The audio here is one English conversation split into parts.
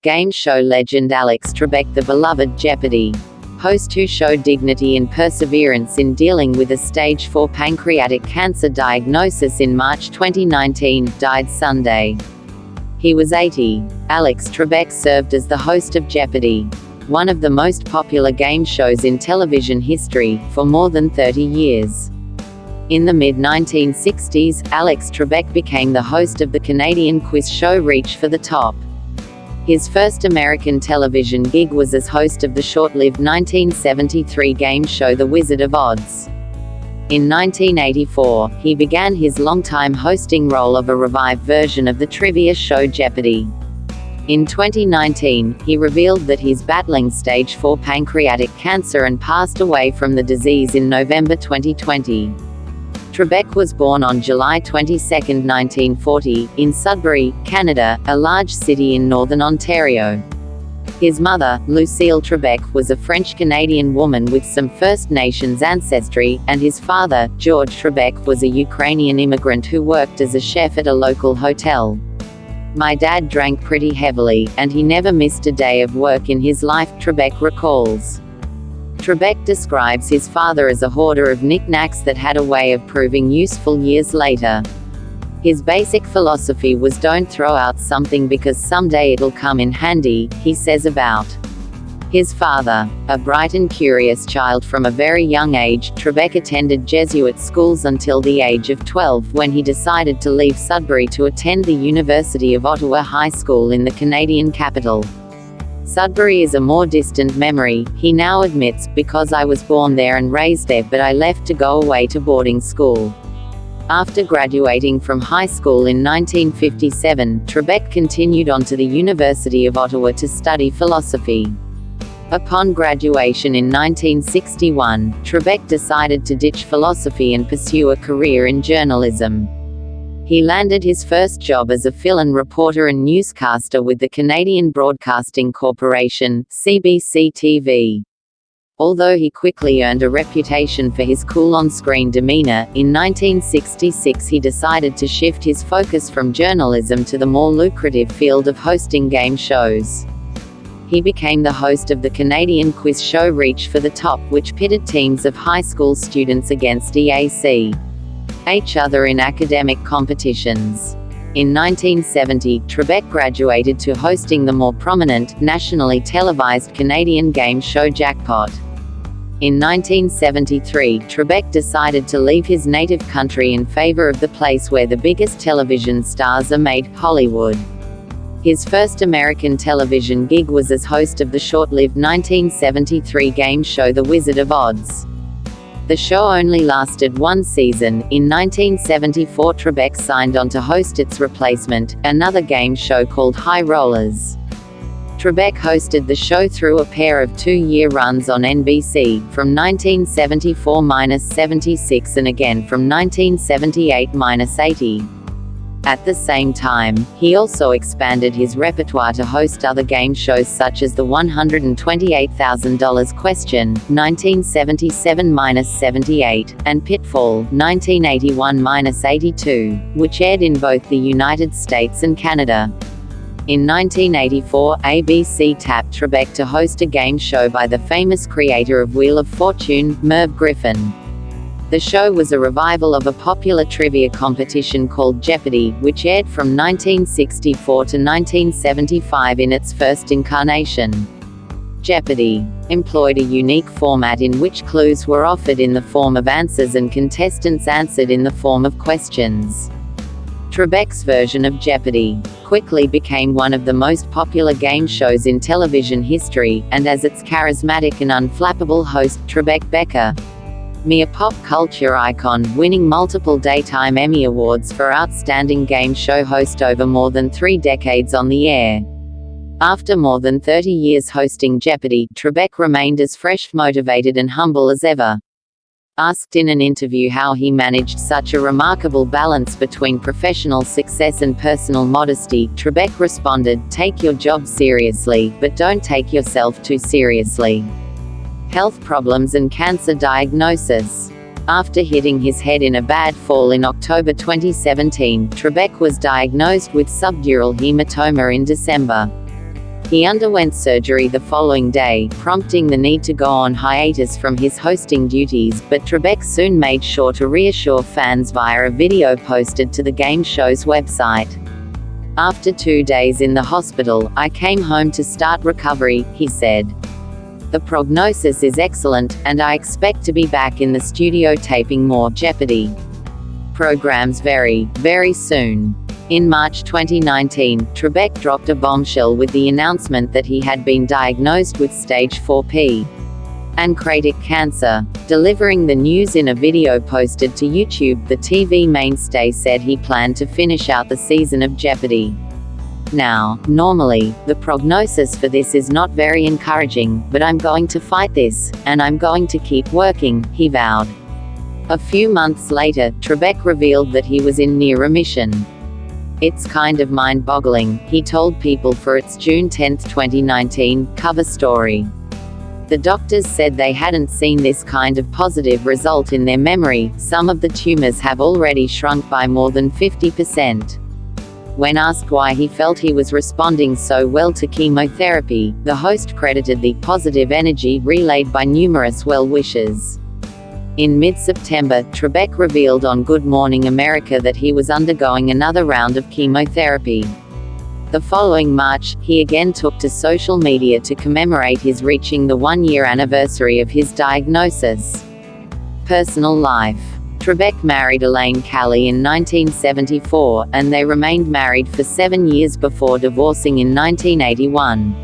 Game show legend Alex Trebek, the beloved Jeopardy host who showed dignity and perseverance in dealing with a stage 4 pancreatic cancer diagnosis in March 2019, died Sunday. He was 80. Alex Trebek served as the host of Jeopardy, one of the most popular game shows in television history, for more than 30 years. In the mid-1960s, Alex Trebek became the host of the Canadian quiz show Reach for the Top. His first American television gig was as host of the short-lived 1973 game show The Wizard of Oz. In 1984, he began his long-time hosting role of a revived version of the trivia show Jeopardy! In 2019, he revealed that he's battling stage 4 pancreatic cancer and passed away from the disease in November 2020. Trebek was born on July 22, 1940, in Sudbury, Canada, a large city in northern Ontario. His mother, Lucille Trebek, was a French-Canadian woman with some First Nations ancestry, and his father, George Trebek, was a Ukrainian immigrant who worked as a chef at a local hotel. "My dad drank pretty heavily, and he never missed a day of work in his life," Trebek recalls. Trebek describes his father as a hoarder of knickknacks that had a way of proving useful years later. His basic philosophy was don't throw out something because someday it'll come in handy, he says about his father. A bright and curious child from a very young age, Trebek attended Jesuit schools until the age of 12 when he decided to leave Sudbury to attend the University of Ottawa High School in the Canadian capital. "Sudbury is a more distant memory," he now admits, "because I was born there and raised there, but I left to go away to boarding school." After graduating from high school in 1957, Trebek continued on to the University of Ottawa to study philosophy. Upon graduation in 1961, Trebek decided to ditch philosophy and pursue a career in journalism. He landed his first job as a fill-in reporter and newscaster with the Canadian Broadcasting Corporation, CBC-TV. Although he quickly earned a reputation for his cool on-screen demeanor, in 1966 he decided to shift his focus from journalism to the more lucrative field of hosting game shows. He became the host of the Canadian quiz show Reach for the Top, which pitted teams of high school students against each other in academic competitions. In 1970, Trebek graduated to hosting the more prominent, nationally televised Canadian game show Jackpot. In 1973, Trebek decided to leave his native country in favor of the place where the biggest television stars are made, Hollywood. His first American television gig was as host of the short-lived 1973 game show The Wizard of Oz. The show only lasted one season. In 1974, Trebek signed on to host its replacement, another game show called High Rollers. Trebek hosted the show through a pair of 2-year runs on NBC, from 1974-76 and again from 1978-80. At the same time, he also expanded his repertoire to host other game shows such as the $128,000 Question, 1977-78, and Pitfall, 1981-82, which aired in both the United States and Canada. In 1984, ABC tapped Trebek to host a game show by the famous creator of Wheel of Fortune, Merv Griffin. The show was a revival of a popular trivia competition called Jeopardy, which aired from 1964 to 1975 in its first incarnation. Jeopardy! Employed a unique format in which clues were offered in the form of answers and contestants answered in the form of questions. Trebek's version of Jeopardy! Quickly became one of the most popular game shows in television history, and as its charismatic and unflappable host, Trebek Becker, mere pop culture icon, winning multiple Daytime Emmy Awards for Outstanding Game Show Host over more than 3 decades on the air. After more than 30 years hosting Jeopardy! Trebek remained as fresh, motivated and humble as ever. Asked in an interview how he managed such a remarkable balance between professional success and personal modesty, Trebek responded, "Take your job seriously, but don't take yourself too seriously." Health problems and cancer diagnosis. After hitting his head in a bad fall in October 2017, Trebek was diagnosed with subdural hematoma in December. He underwent surgery the following day, prompting the need to go on hiatus from his hosting duties, but Trebek soon made sure to reassure fans via a video posted to the game show's website. "After 2 days in the hospital, I came home to start recovery," he said. "The prognosis is excellent, and I expect to be back in the studio taping more Jeopardy! Programs very soon." In March 2019, Trebek dropped a bombshell with the announcement that he had been diagnosed with stage 4 pancreatic cancer. Delivering the news in a video posted to YouTube, the TV mainstay said he planned to finish out the season of Jeopardy! Now, normally, the prognosis for this is not very encouraging, but I'm going to fight this, and I'm going to keep working, he vowed. A few months later, Trebek revealed that he was in near remission. "It's kind of mind-boggling," he told People for its June 10, 2019, cover story. The doctors said they hadn't seen this kind of positive result in their memory. Some of the tumors have already shrunk by more than 50%. When asked why he felt he was responding so well to chemotherapy, the host credited the positive energy relayed by numerous well-wishers. In mid-September, Trebek revealed on Good Morning America that he was undergoing another round of chemotherapy. The following March, he again took to social media to commemorate his reaching the 1-year anniversary of his diagnosis. Personal life. Trebek married Elaine Callie in 1974, and they remained married for 7 years before divorcing in 1981.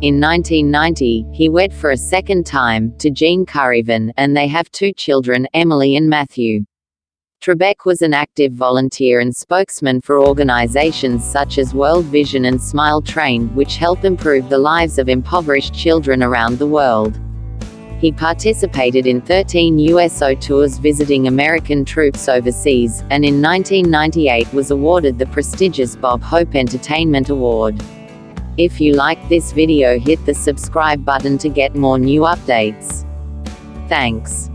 In 1990, he wed for a second time, to Jean Currivan, and they have 2 children, Emily and Matthew. Trebek was an active volunteer and spokesman for organizations such as World Vision and Smile Train, which help improve the lives of impoverished children around the world. He participated in 13 USO tours visiting American troops overseas, and in 1998 was awarded the prestigious Bob Hope Entertainment Award. If you like this video, hit the subscribe button to get more new updates. Thanks.